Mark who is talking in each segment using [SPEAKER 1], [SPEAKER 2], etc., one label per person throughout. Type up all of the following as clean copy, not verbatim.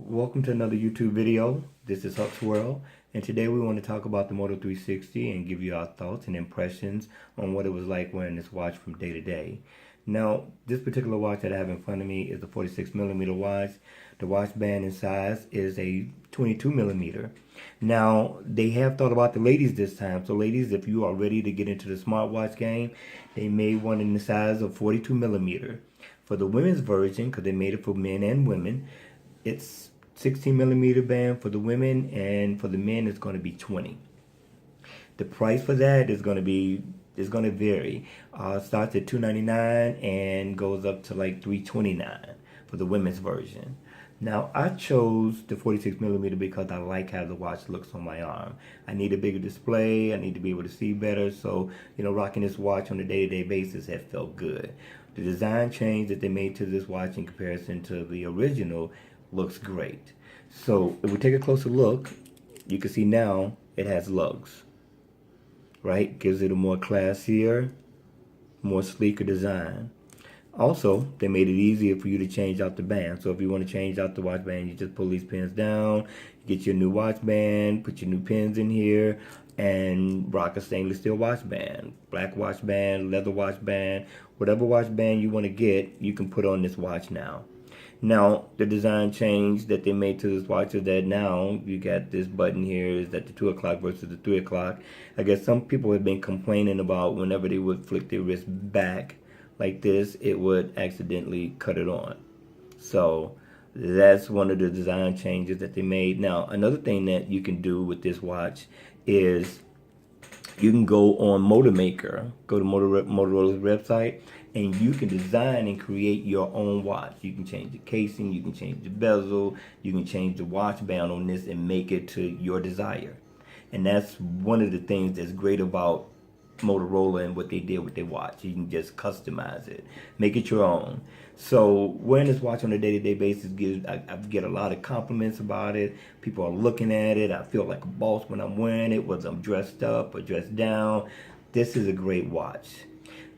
[SPEAKER 1] Welcome to another YouTube video. This is Huck's World, and today we want to talk about the Moto 360 and give you our thoughts and impressions on what it was like wearing this watch from day to day. Now, this particular watch that I have in front of me is a 46mm watch. The watch band in size is a 22mm. Now, they have thought about the ladies this time. So ladies, if you are ready to get into the smartwatch game, they made one in the size of 42mm. For the women's version, because they made it for men and women, it's 16mm band for the women, and for the men it's going to be 20. The price for that is going to vary. Starts at $299 and goes up to like $329 for the women's version. Now, I chose the 46mm because I like how the watch looks on my arm. I need a bigger display. I need to be able to see better. So, rocking this watch on a day-to-day basis has felt good. The design change that they made to this watch in comparison to the original looks great. So, if we take a closer look, you can see now it has lugs, right? Gives it a more classier, more sleeker design. Also, they made it easier for you to change out the band. So if you want to change out the watch band, you just pull these pins down, get your new watch band, put your new pins in here, and rock a stainless steel watch band. Black watch band, leather watch band, whatever watch band you want to get, you can put on this watch now. Now, the design change that they made to this watch is that now you got this button here is at the 2 o'clock versus the 3 o'clock. I guess some people have been complaining about whenever they would flick their wrist back like this, it would accidentally cut it on. So that's one of the design changes that they made. Now, another thing that you can do with this watch is you can go on Moto Maker, go to Motorola's website, and you can design and create your own watch. You can change the casing, you can change the bezel, you can change the watch band on this and make it to your desire. And that's one of the things that's great about Motorola and what they did with their watch. You can just customize it, make it your own. So wearing this watch on a day-to-day basis I get a lot of compliments about it. People are looking at it. I feel like a boss when I'm wearing it, whether I'm dressed up or dressed down. This is a great watch.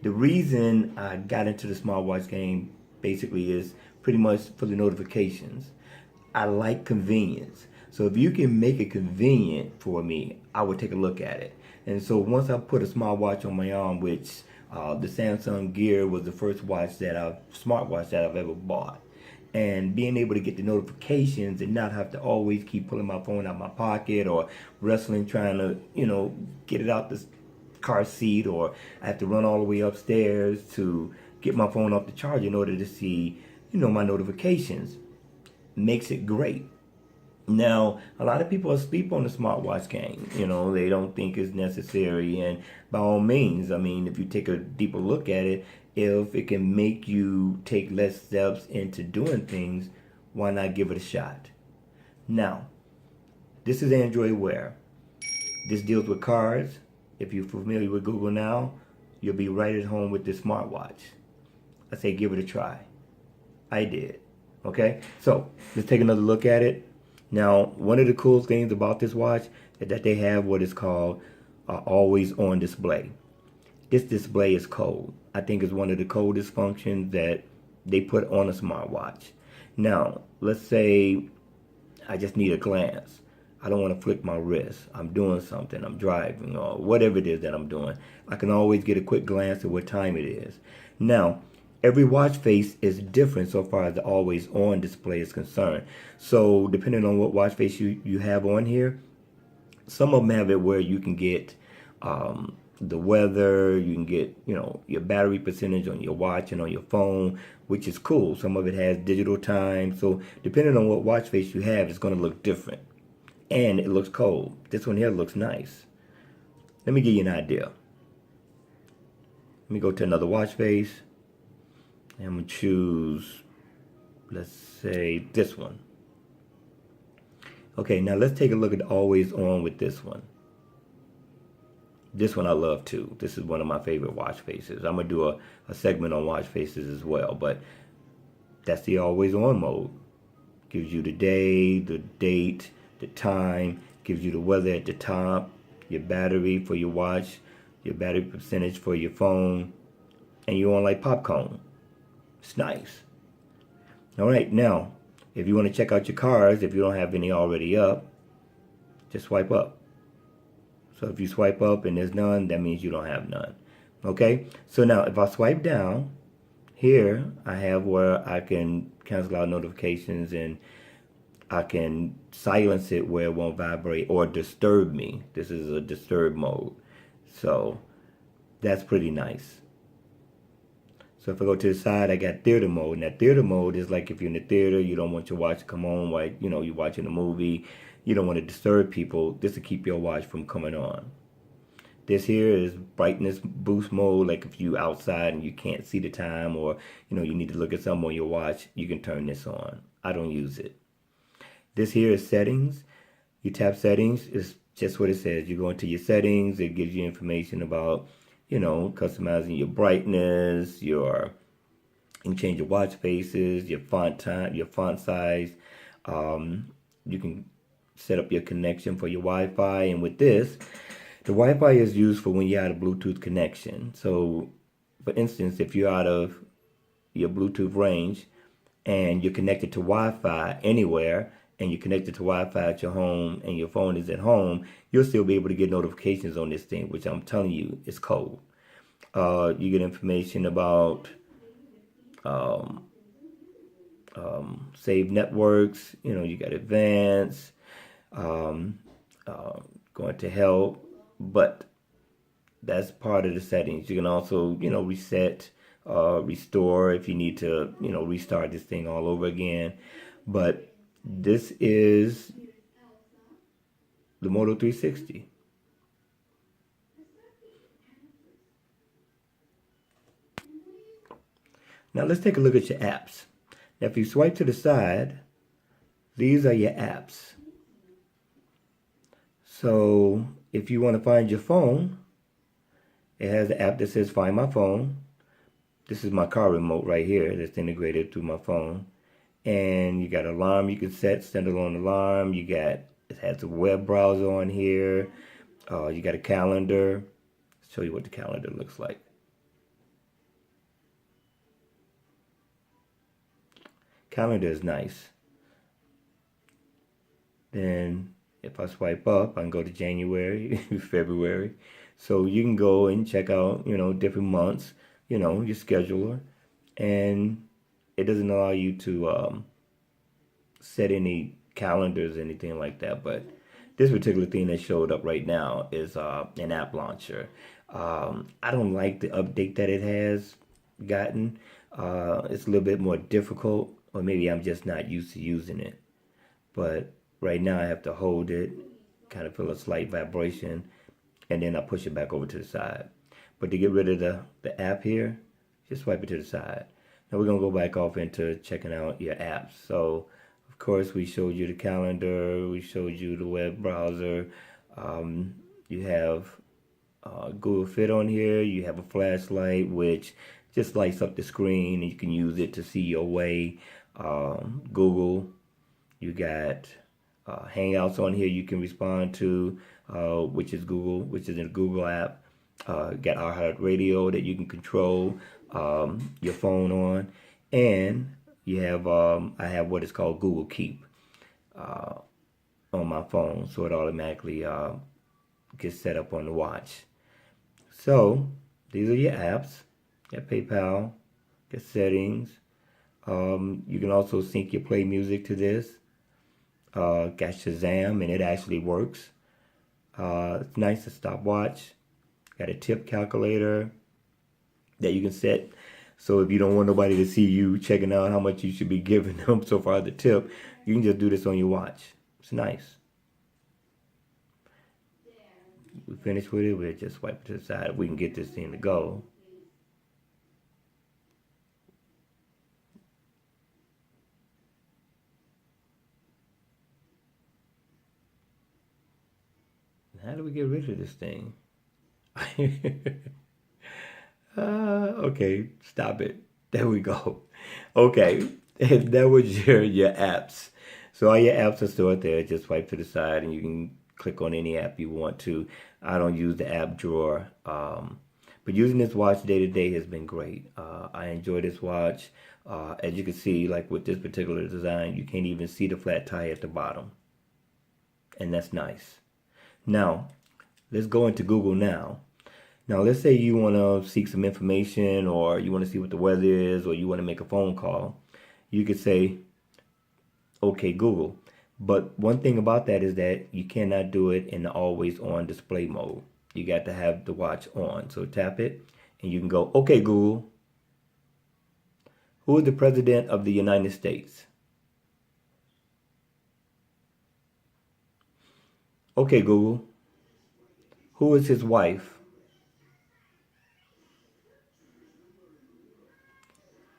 [SPEAKER 1] The reason I got into the smartwatch game basically is pretty much for the notifications. I like convenience. So if you can make it convenient for me, I would take a look at it. And so once I put a smartwatch on my arm, which the Samsung Gear was the first smartwatch that I've ever bought. And being able to get the notifications and not have to always keep pulling my phone out my pocket or wrestling trying to, get it out the car seat, or I have to run all the way upstairs to get my phone off the charger in order to see, my notifications, makes it great. Now, a lot of people asleep on the smartwatch game. They don't think it's necessary. And by all means, if you take a deeper look at it, if it can make you take less steps into doing things, why not give it a shot? Now, this is Android Wear. This deals with cars. If you're familiar with Google Now, you'll be right at home with this smartwatch. I say give it a try. I did. Okay? So, let's take another look at it. Now, one of the cool things about this watch is that they have what is called always on display. This display is cold. I think it's one of the coldest functions that they put on a smartwatch. Now, let's say I just need a glance. I don't want to flick my wrist. I'm doing something. I'm driving or whatever it is that I'm doing. I can always get a quick glance at what time it is. Now, every watch face is different so far as the always on display is concerned. So depending on what watch face you have on here, some of them have it where you can get the weather, you can get, your battery percentage on your watch and on your phone, which is cool. Some of it has digital time. So depending on what watch face you have, it's going to look different. And it looks cold. This one here looks nice. Let me give you an idea. Let me go to another watch face. I'm going to choose, let's say, this one. Okay, now let's take a look at always on with this one. This one I love too. This is one of my favorite watch faces. I'm going to do a segment on watch faces as well, but that's the always on mode. Gives you the day, the date, the time, gives you the weather at the top, your battery for your watch, your battery percentage for your phone, and you're on like popcorn. It's nice. All right, now, If you want to check out your cards, if you don't have any already up, just swipe up. So if you swipe up and there's none, that means you don't have none. Okay? So now if I swipe down, here I have where I can cancel out notifications and I can silence it where it won't vibrate or disturb me. This is a disturb mode. So that's pretty nice. So if I go to the side, I got theater mode. Now theater mode is like if you're in the theater, you don't want your watch to come on while you're watching a movie. You don't want to disturb people. This will keep your watch from coming on. This here is brightness boost mode. Like if you outside and you can't see the time, or you need to look at something on your watch, you can turn this on. I don't use it. This here is settings. You tap settings. It's just what it says. You go into your settings. It gives you information about customizing your brightness. You can change your watch faces, your font time, your font size. You can set up your connection for your Wi-Fi, and with this, the Wi-Fi is used for when you're out of Bluetooth connection. So, for instance, if you're out of your Bluetooth range and you're connected to Wi-Fi anywhere, and you're connected to Wi-Fi at your home, and your phone is at home, you'll still be able to get notifications on this thing, which I'm telling you is cold. You get information about saved networks. You got advanced, going to help, but that's part of the settings. You can also, reset, restore if you need to, restart this thing all over again. But this is the Moto 360. Now let's take a look at your apps. Now if you swipe to the side, these are your apps. So if you want to find your phone, it has the app that says Find My Phone. This is my car remote right here that's integrated through my phone. And you got alarm you can set, standalone alarm. It has a web browser on here. You got a calendar. I'll show you what the calendar looks like. Calendar is nice. Then if I swipe up, I can go to January, February. So you can go and check out, different months, your scheduler. And it doesn't allow you to set any calendars or anything like that. But this particular thing that showed up right now is an app launcher. I don't like the update that it has gotten. It's a little bit more difficult, or maybe I'm just not used to using it. But right now I have to hold it, kind of feel a slight vibration, and then I push it back over to the side. But to get rid of the app here, just swipe it to the side. Now we're going to go back off into checking out your apps. So, of course, we showed you the calendar. We showed you the web browser. You have Google Fit on here. You have a flashlight, which just lights up the screen, and you can use it to see your way. Google. You got Hangouts on here you can respond to, which is Google, which is a Google app. Got iHeartRadio that you can control your phone on, and you have I have what is called Google Keep on my phone, so it automatically gets set up on the watch. So these are your apps. Got PayPal, got settings. You can also sync your play music to this. Got Shazam, and it actually works. It's nice, a stopwatch. Got a tip calculator that you can set. So if you don't want nobody to see you checking out how much you should be giving them so far the tip, you can just do this on your watch. It's nice. We finished with it. We'll just swipe it to the side if we can get this thing to go. How do we get rid of this thing? Okay, stop it. There we go. Okay, and that was your apps. So all your apps are stored there. Just swipe to the side and you can click on any app you want to. I don't use the app drawer, But using this watch day to day has been great. I enjoy this watch. As you can see, like with this particular design, you can't even see the flat tire at the bottom. And that's nice. Now, let's go into Google now. Now, let's say you want to seek some information, or you want to see what the weather is, or you want to make a phone call. You could say, okay, Google. But one thing about that is that you cannot do it in the always on display mode. You got to have the watch on. So tap it and you can go, okay, Google, who is the President of the United States? Okay, Google, who is his wife?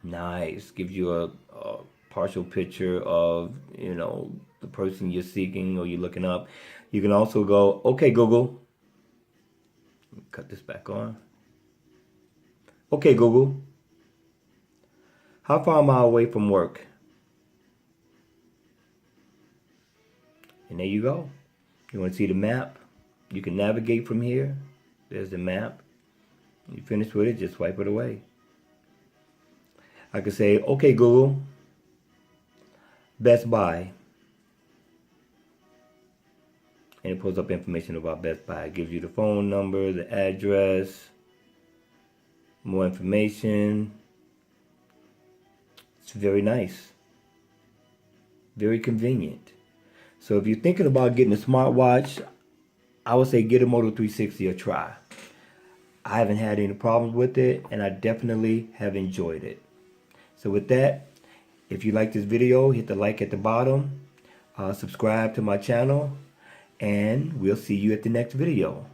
[SPEAKER 1] Nice. Gives you a partial picture of, the person you're seeking or you're looking up. You can also go, okay, Google. Cut this back on. Okay, Google. How far am I away from work? And there you go. You want to see the map? You can navigate from here. There's the map. You finish with it, just swipe it away. I could say, okay, Google, Best Buy. And it pulls up information about Best Buy. It gives you the phone number, the address, more information. It's very nice. Very convenient. So if you're thinking about getting a smartwatch, I would say get a Moto 360 a try. I haven't had any problems with it, and I definitely have enjoyed it. So with that, if you like this video, hit the like at the bottom, subscribe to my channel, and we'll see you at the next video.